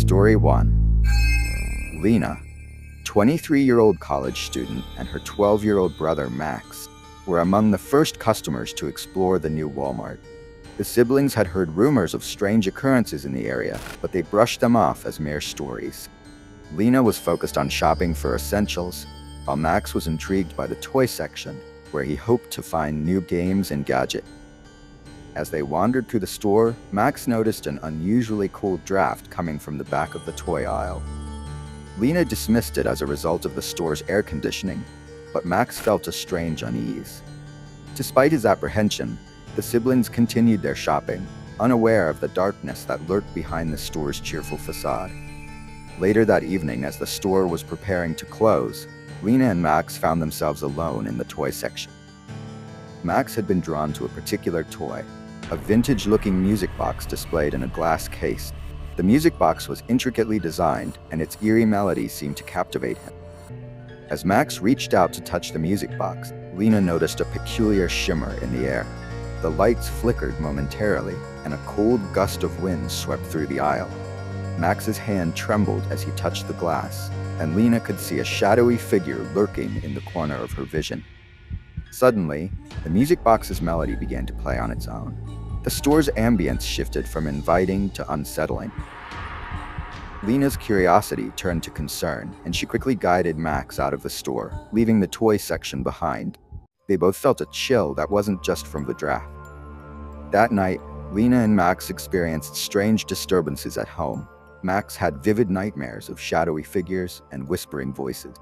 Story 1. Lena, 23-year-old college student, and her 12-year-old brother Max were among the first customers to explore the new Walmart. The siblings had heard rumors of strange occurrences in the area, but they brushed them off as mere stories. Lena was focused on shopping for essentials, while Max was intrigued by the toy section, where he hoped to find new games and gadgets. As they wandered through the store, Max noticed an unusually cold draft coming from the back of the toy aisle. Lena dismissed it as a result of the store's air conditioning, but Max felt a strange unease. Despite his apprehension, the siblings continued their shopping, unaware of the darkness that lurked behind the store's cheerful facade. Later that evening, as the store was preparing to close, Lena and Max found themselves alone in the toy section. Max had been drawn to a particular toy, a vintage-looking music box displayed in a glass case. The music box was intricately designed, and its eerie melody seemed to captivate him. As Max reached out to touch the music box, Lena noticed a peculiar shimmer in the air. The lights flickered momentarily, and a cold gust of wind swept through the aisle. Max's hand trembled as he touched the glass, and Lena could see a shadowy figure lurking in the corner of her vision. Suddenly, the music box's melody began to play on its own. The store's ambience shifted from inviting to unsettling. Lena's curiosity turned to concern, and she quickly guided Max out of the store, leaving the toy section behind. They both felt a chill that wasn't just from the draft. That night, Lena and Max experienced strange disturbances at home. Max had vivid nightmares of shadowy figures and whispering voices.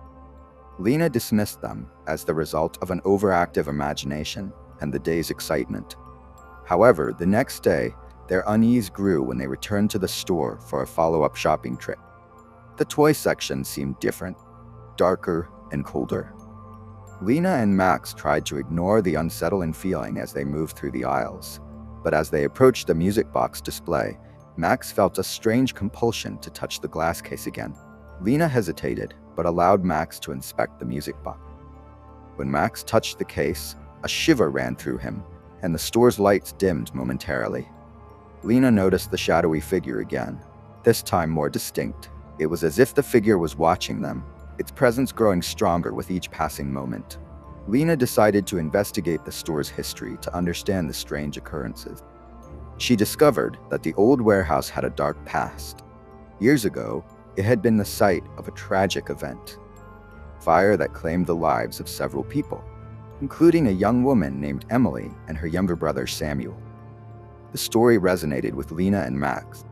Lena dismissed them as the result of an overactive imagination and the day's excitement. However, the next day, their unease grew when they returned to the store for a follow-up shopping trip. The toy section seemed different, darker, and colder. Lena and Max tried to ignore the unsettling feeling as they moved through the aisles, but as they approached the music box display, Max felt a strange compulsion to touch the glass case again. Lena hesitated, but allowed Max to inspect the music box. When Max touched the case, a shiver ran through him, and the store's lights dimmed momentarily. Lena noticed the shadowy figure again, this time more distinct. It was as if the figure was watching them, its presence growing stronger with each passing moment. Lena decided to investigate the store's history to understand the strange occurrences. She discovered that the old warehouse had a dark past. Years ago, it had been the site of a tragic event, fire that claimed the lives of several people, including a young woman named Emily and her younger brother Samuel. The story resonated with Lena and Max.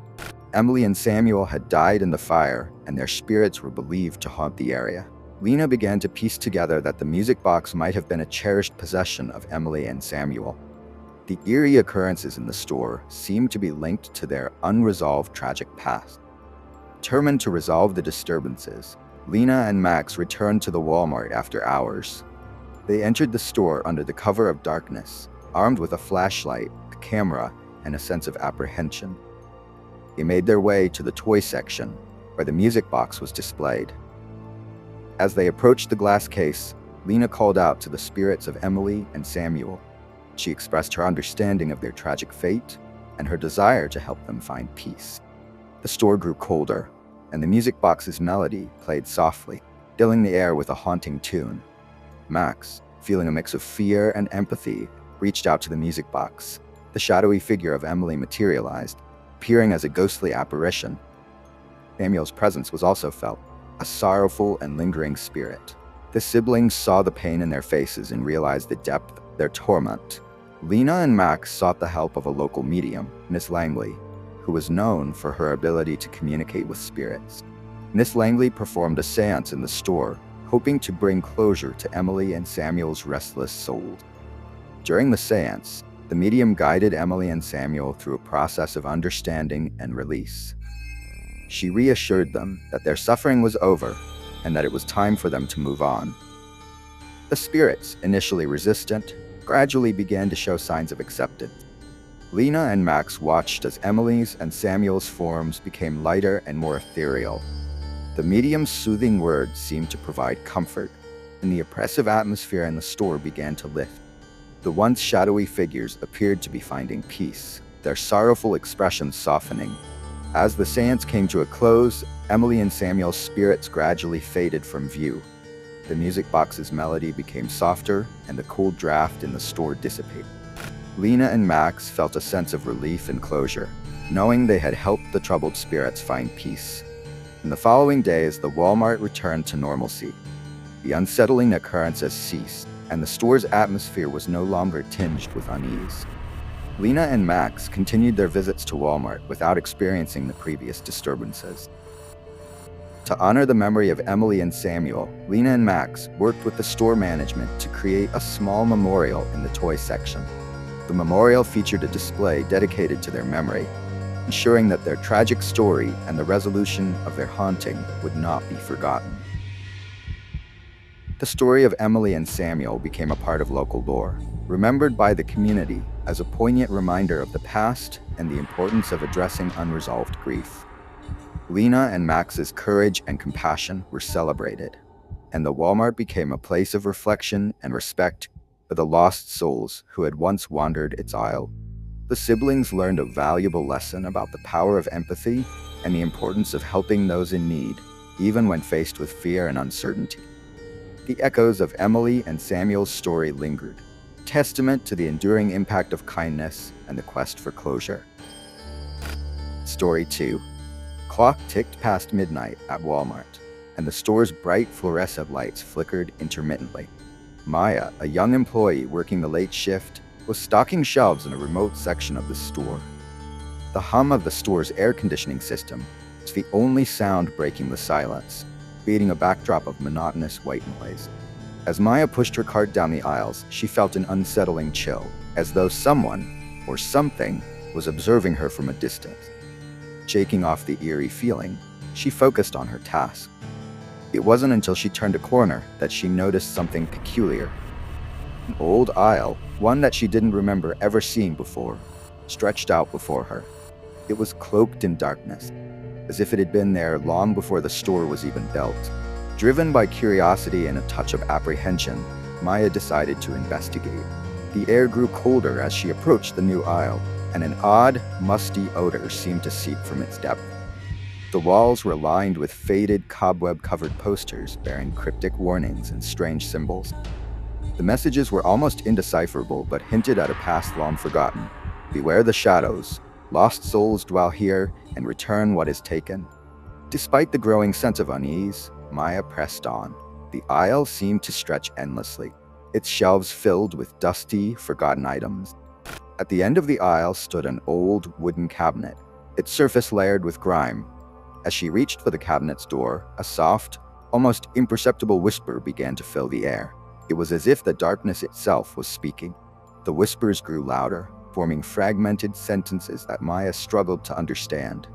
Emily and Samuel had died in the fire, and their spirits were believed to haunt the area. Lena began to piece together that the music box might have been a cherished possession of Emily and Samuel. The eerie occurrences in the store seemed to be linked to their unresolved tragic past. Determined to resolve the disturbances, Lena and Max returned to the Walmart after hours. They entered the store under the cover of darkness, armed with a flashlight, a camera, and a sense of apprehension. They made their way to the toy section, where the music box was displayed. As they approached the glass case, Lena called out to the spirits of Emily and Samuel. She expressed her understanding of their tragic fate and her desire to help them find peace. The store grew colder, and the music box's melody played softly, filling the air with a haunting tune. Max, feeling a mix of fear and empathy, reached out to the music box. The shadowy figure of Emily materialized, appearing as a ghostly apparition. Samuel's presence was also felt, a sorrowful and lingering spirit. The siblings saw the pain in their faces and realized the depth of their torment. Lena and Max sought the help of a local medium, Miss Langley, who was known for her ability to communicate with spirits. Miss Langley performed a seance in the store, hoping to bring closure to Emily and Samuel's restless souls. During the seance, the medium guided Emily and Samuel through a process of understanding and release. She reassured them that their suffering was over and that it was time for them to move on. The spirits, initially resistant, gradually began to show signs of acceptance. Lena and Max watched as Emily's and Samuel's forms became lighter and more ethereal. The medium's soothing words seemed to provide comfort, and the oppressive atmosphere in the store began to lift. The once shadowy figures appeared to be finding peace, their sorrowful expressions softening. As the seance came to a close, Emily and Samuel's spirits gradually faded from view. The music box's melody became softer, and the cool draft in the store dissipated. Lena and Max felt a sense of relief and closure, knowing they had helped the troubled spirits find peace. In the following days, the Walmart returned to normalcy. The unsettling occurrences ceased, and the store's atmosphere was no longer tinged with unease. Lena and Max continued their visits to Walmart without experiencing the previous disturbances. To honor the memory of Emily and Samuel, Lena and Max worked with the store management to create a small memorial in the toy section. The memorial featured a display dedicated to their memory, ensuring that their tragic story and the resolution of their haunting would not be forgotten. The story of Emily and Samuel became a part of local lore, remembered by the community as a poignant reminder of the past and the importance of addressing unresolved grief. Lena and Max's courage and compassion were celebrated, and the Walmart became a place of reflection and respect for the lost souls who had once wandered its aisle. The siblings learned a valuable lesson about the power of empathy and the importance of helping those in need, even when faced with fear and uncertainty. The echoes of Emily and Samuel's story lingered, testament to the enduring impact of kindness and the quest for closure. Story 2. Clock ticked past midnight at Walmart, and the store's bright fluorescent lights flickered intermittently. Maya, a young employee working the late shift, was stocking shelves in a remote section of the store. The hum of the store's air conditioning system was the only sound breaking the silence, creating a backdrop of monotonous white noise. As Maya pushed her cart down the aisles, she felt an unsettling chill, as though someone, or something, was observing her from a distance. Shaking off the eerie feeling, she focused on her task. It wasn't until she turned a corner that she noticed something peculiar. An old aisle, one that she didn't remember ever seeing before, stretched out before her. It was cloaked in darkness, as if it had been there long before the store was even built. Driven by curiosity and a touch of apprehension, Maya decided to investigate. The air grew colder as she approached the new aisle, and an odd, musty odor seemed to seep from its depth. The walls were lined with faded, cobweb-covered posters bearing cryptic warnings and strange symbols. The messages were almost indecipherable but hinted at a past long forgotten. Beware the shadows. Lost souls dwell here, and return what is taken. Despite the growing sense of unease, Maya pressed on. The aisle seemed to stretch endlessly, its shelves filled with dusty, forgotten items. At the end of the aisle stood an old wooden cabinet, its surface layered with grime. As she reached for the cabinet's door, a soft, almost imperceptible whisper began to fill the air. It was as if the darkness itself was speaking. The whispers grew louder, forming fragmented sentences that Maya struggled to understand.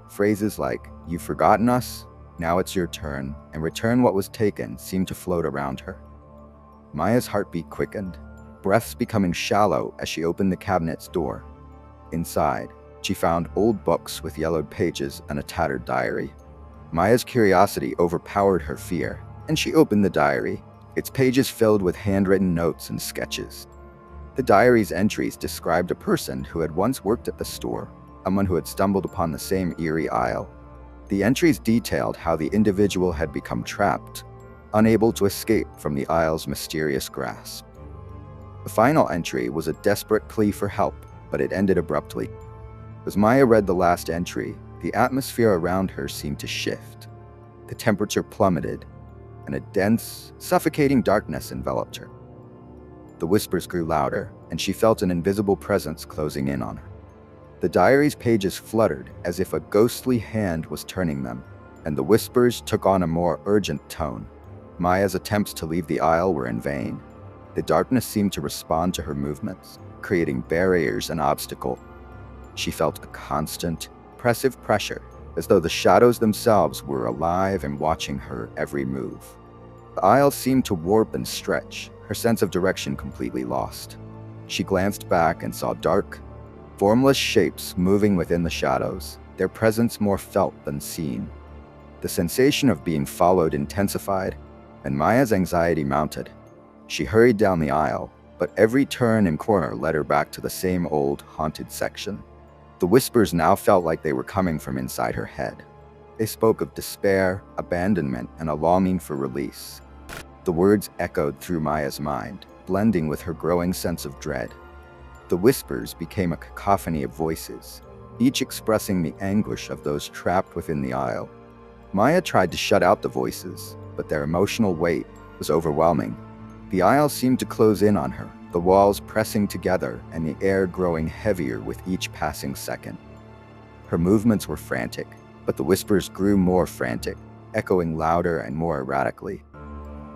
Phrases like, "You've forgotten us? Now it's your turn," and "Return what was taken" seemed to float around her. Maya's heartbeat quickened, breaths becoming shallow as she opened the cabinet's door. Inside, she found old books with yellowed pages and a tattered diary. Maya's curiosity overpowered her fear, and she opened the diary, its pages filled with handwritten notes and sketches. The diary's entries described a person who had once worked at the store, someone who had stumbled upon the same eerie aisle. The entries detailed how the individual had become trapped, unable to escape from the aisle's mysterious grasp. The final entry was a desperate plea for help, but it ended abruptly. As Maya read the last entry, the atmosphere around her seemed to shift. The temperature plummeted, and a dense, suffocating darkness enveloped her. The whispers grew louder, and she felt an invisible presence closing in on her. The diary's pages fluttered as if a ghostly hand was turning them, and the whispers took on a more urgent tone. Maya's attempts to leave the aisle were in vain. The darkness seemed to respond to her movements, creating barriers and obstacles. She felt a constant, oppressive pressure, as though the shadows themselves were alive and watching her every move. The aisle seemed to warp and stretch, her sense of direction completely lost. She glanced back and saw dark, formless shapes moving within the shadows, their presence more felt than seen. The sensation of being followed intensified, and Maya's anxiety mounted. She hurried down the aisle, but every turn and corner led her back to the same old, haunted section. The whispers now felt like they were coming from inside her head. They spoke of despair, abandonment, and a longing for release. The words echoed through Maya's mind, blending with her growing sense of dread. The whispers became a cacophony of voices, each expressing the anguish of those trapped within the aisle. Maya tried to shut out the voices, but their emotional weight was overwhelming. The aisle seemed to close in on her, the walls pressing together and the air growing heavier with each passing second. Her movements were frantic, but the whispers grew more frantic, echoing louder and more erratically.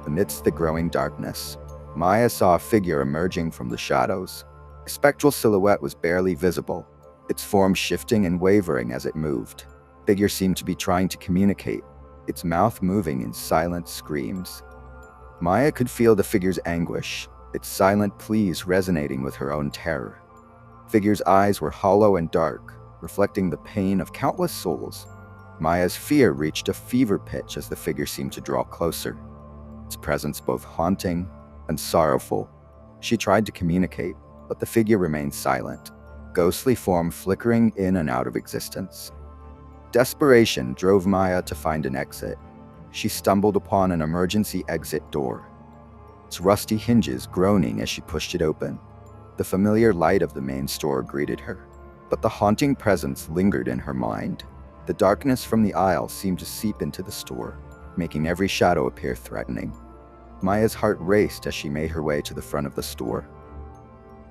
Amidst the growing darkness, Maya saw a figure emerging from the shadows. A spectral silhouette was barely visible, its form shifting and wavering as it moved. The figure seemed to be trying to communicate, its mouth moving in silent screams. Maya could feel the figure's anguish, its silent pleas resonating with her own terror. The figure's eyes were hollow and dark, reflecting the pain of countless souls. Maya's fear reached a fever pitch as the figure seemed to draw closer, its presence both haunting and sorrowful. She tried to communicate, but the figure remained silent, ghostly form flickering in and out of existence. Desperation drove Maya to find an exit. She stumbled upon an emergency exit door, its rusty hinges groaning as she pushed it open. The familiar light of the main store greeted her, but the haunting presence lingered in her mind. The darkness from the aisle seemed to seep into the store, making every shadow appear threatening. Maya's heart raced as she made her way to the front of the store.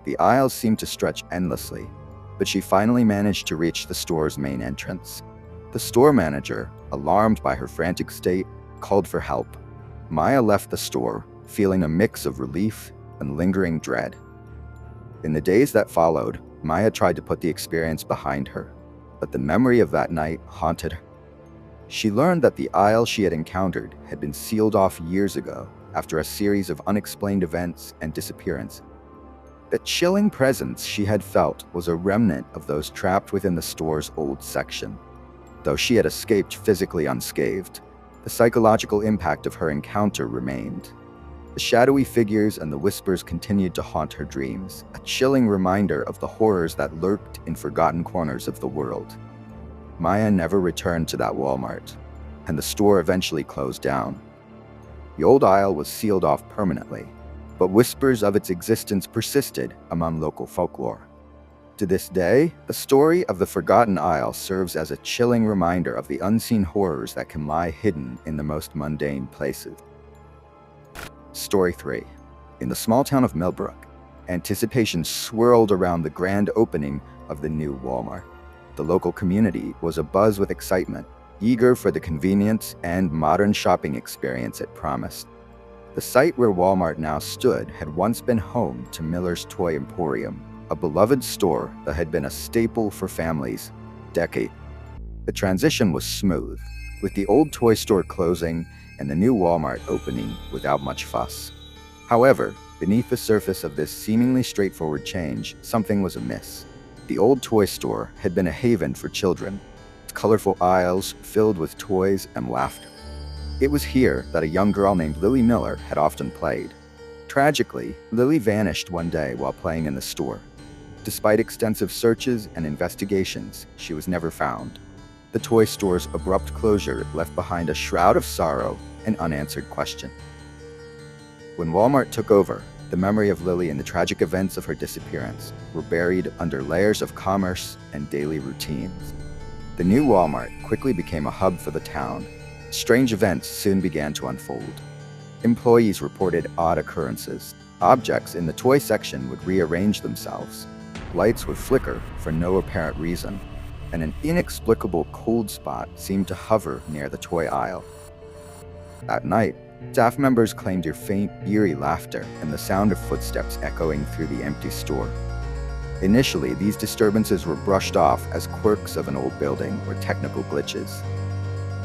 The aisles seemed to stretch endlessly, but she finally managed to reach the store's main entrance. The store manager, alarmed by her frantic state, called for help. Maya left the store, feeling a mix of relief and lingering dread. In the days that followed, Maya tried to put the experience behind her, but the memory of that night haunted her. She learned that the aisle she had encountered had been sealed off years ago after a series of unexplained events and disappearances. The chilling presence she had felt was a remnant of those trapped within the store's old section. Though she had escaped physically unscathed, the psychological impact of her encounter remained. The shadowy figures and the whispers continued to haunt her dreams, a chilling reminder of the horrors that lurked in forgotten corners of the world. Maya never returned to that Walmart, and the store eventually closed down. The old aisle was sealed off permanently, but whispers of its existence persisted among local folklore. To this day, the story of the forgotten aisle serves as a chilling reminder of the unseen horrors that can lie hidden in the most mundane places. Story 3. In the small town of Millbrook, anticipation swirled around the grand opening of the new Walmart. The local community was abuzz with excitement, eager for the convenience and modern shopping experience it promised. The site where Walmart now stood had once been home to Miller's Toy Emporium, a beloved store that had been a staple for families decades. The transition was smooth, with the old toy store closing and the new Walmart opening without much fuss. However, beneath the surface of this seemingly straightforward change, something was amiss. The old toy store had been a haven for children, its colorful aisles filled with toys and laughter. It was here that a young girl named Lily Miller had often played. Tragically, Lily vanished one day while playing in the store. Despite extensive searches and investigations, she was never found. The toy store's abrupt closure left behind a shroud of sorrow and unanswered questions. When Walmart took over, the memory of Lily and the tragic events of her disappearance were buried under layers of commerce and daily routines. The new Walmart quickly became a hub for the town. Strange events soon began to unfold. Employees reported odd occurrences. Objects in the toy section would rearrange themselves. Lights would flicker for no apparent reason, and an inexplicable cold spot seemed to hover near the toy aisle. At night, staff members claimed to hear faint, eerie laughter and the sound of footsteps echoing through the empty store. Initially, these disturbances were brushed off as quirks of an old building or technical glitches.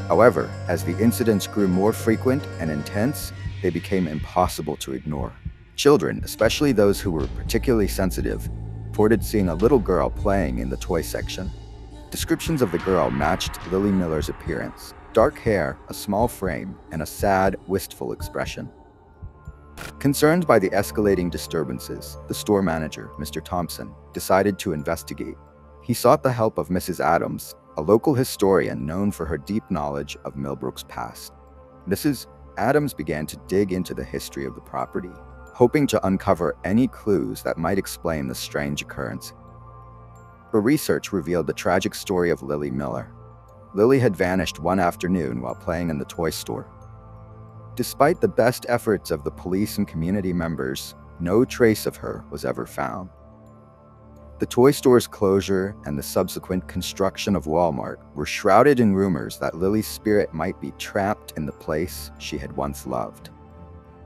However, as the incidents grew more frequent and intense, they became impossible to ignore. Children, especially those who were particularly sensitive, reported seeing a little girl playing in the toy section. Descriptions of the girl matched Lily Miller's appearance: dark hair, a small frame, and a sad, wistful expression. Concerned by the escalating disturbances, the store manager, Mr. Thompson, decided to investigate. He sought the help of Mrs. Adams, a local historian known for her deep knowledge of Millbrook's past. Mrs. Adams began to dig into the history of the property, hoping to uncover any clues that might explain the strange occurrence. Her research revealed the tragic story of Lily Miller. Lily had vanished one afternoon while playing in the toy store. Despite the best efforts of the police and community members, no trace of her was ever found. The toy store's closure and the subsequent construction of Walmart were shrouded in rumors that Lily's spirit might be trapped in the place she had once loved.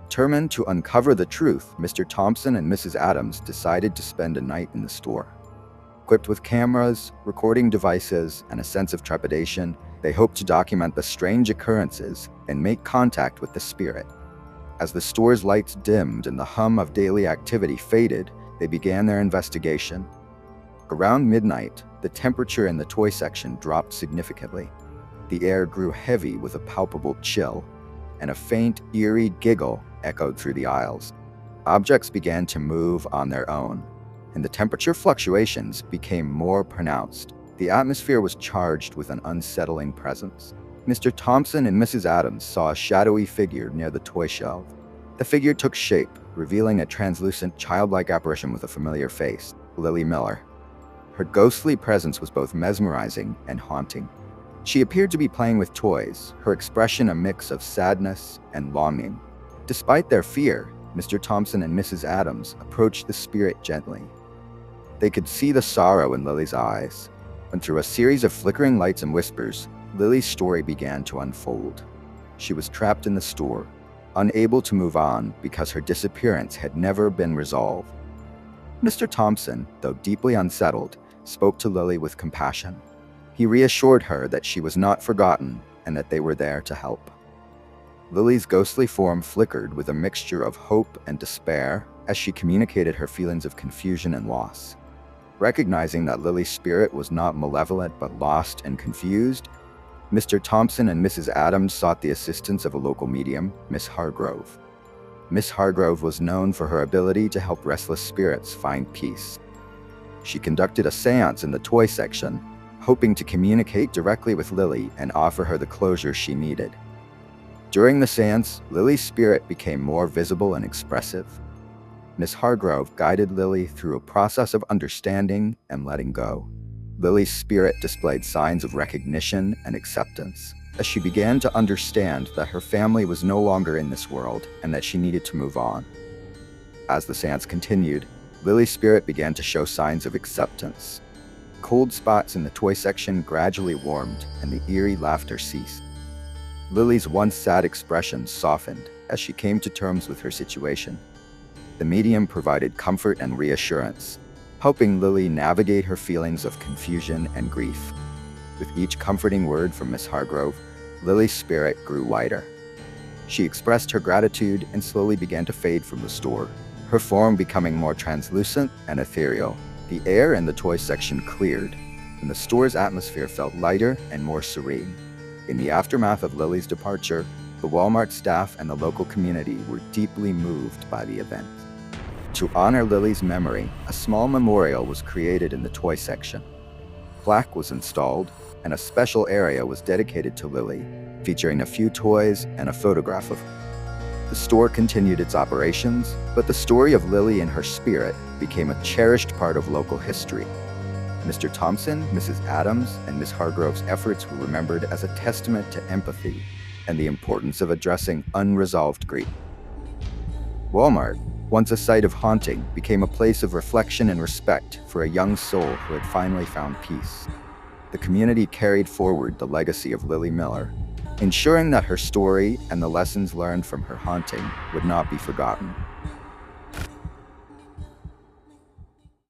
Determined to uncover the truth, Mr. Thompson and Mrs. Adams decided to spend a night in the store. Equipped with cameras, recording devices, and a sense of trepidation, they hoped to document the strange occurrences and make contact with the spirit. As the store's lights dimmed and the hum of daily activity faded, they began their investigation. Around midnight, the temperature in the toy section dropped significantly. The air grew heavy with a palpable chill, and a faint, eerie giggle echoed through the aisles. Objects began to move on their own, and the temperature fluctuations became more pronounced. The atmosphere was charged with an unsettling presence. Mr. Thompson and Mrs. Adams saw a shadowy figure near the toy shelf. The figure took shape, revealing a translucent, childlike apparition with a familiar face, Lily Miller. Her ghostly presence was both mesmerizing and haunting. She appeared to be playing with toys, her expression a mix of sadness and longing. Despite their fear, Mr. Thompson and Mrs. Adams approached the spirit gently. They could see the sorrow in Lily's eyes, and through a series of flickering lights and whispers, Lily's story began to unfold. She was trapped in the store, unable to move on because her disappearance had never been resolved. Mr. Thompson, though deeply unsettled, spoke to Lily with compassion. He reassured her that she was not forgotten and that they were there to help. Lily's ghostly form flickered with a mixture of hope and despair as she communicated her feelings of confusion and loss. Recognizing that Lily's spirit was not malevolent but lost and confused, Mr. Thompson and Mrs. Adams sought the assistance of a local medium, Miss Hargrove. Miss Hargrove was known for her ability to help restless spirits find peace. She conducted a seance in the toy section, hoping to communicate directly with Lily and offer her the closure she needed. During the seance, Lily's spirit became more visible and expressive. Miss Hargrove guided Lily through a process of understanding and letting go. Lily's spirit displayed signs of recognition and acceptance as she began to understand that her family was no longer in this world and that she needed to move on. As the seance continued, Lily's spirit began to show signs of acceptance. Cold spots in the toy section gradually warmed and the eerie laughter ceased. Lily's once sad expression softened as she came to terms with her situation. The medium provided comfort and reassurance, helping Lily navigate her feelings of confusion and grief. With each comforting word from Miss Hargrove, Lily's spirit grew lighter. She expressed her gratitude and slowly began to fade from the store, her form becoming more translucent and ethereal. The air in the toy section cleared, and the store's atmosphere felt lighter and more serene. In the aftermath of Lily's departure, the Walmart staff and the local community were deeply moved by the event. To honor Lily's memory, a small memorial was created in the toy section. A plaque was installed, and a special area was dedicated to Lily, featuring a few toys and a photograph of her. The store continued its operations, but the story of Lily and her spirit became a cherished part of local history. Mr. Thompson, Mrs. Adams, and Miss Hargrove's efforts were remembered as a testament to empathy and the importance of addressing unresolved grief. Walmart, once a site of haunting, became a place of reflection and respect for a young soul who had finally found peace. The community carried forward the legacy of Lily Miller, ensuring that her story and the lessons learned from her haunting would not be forgotten.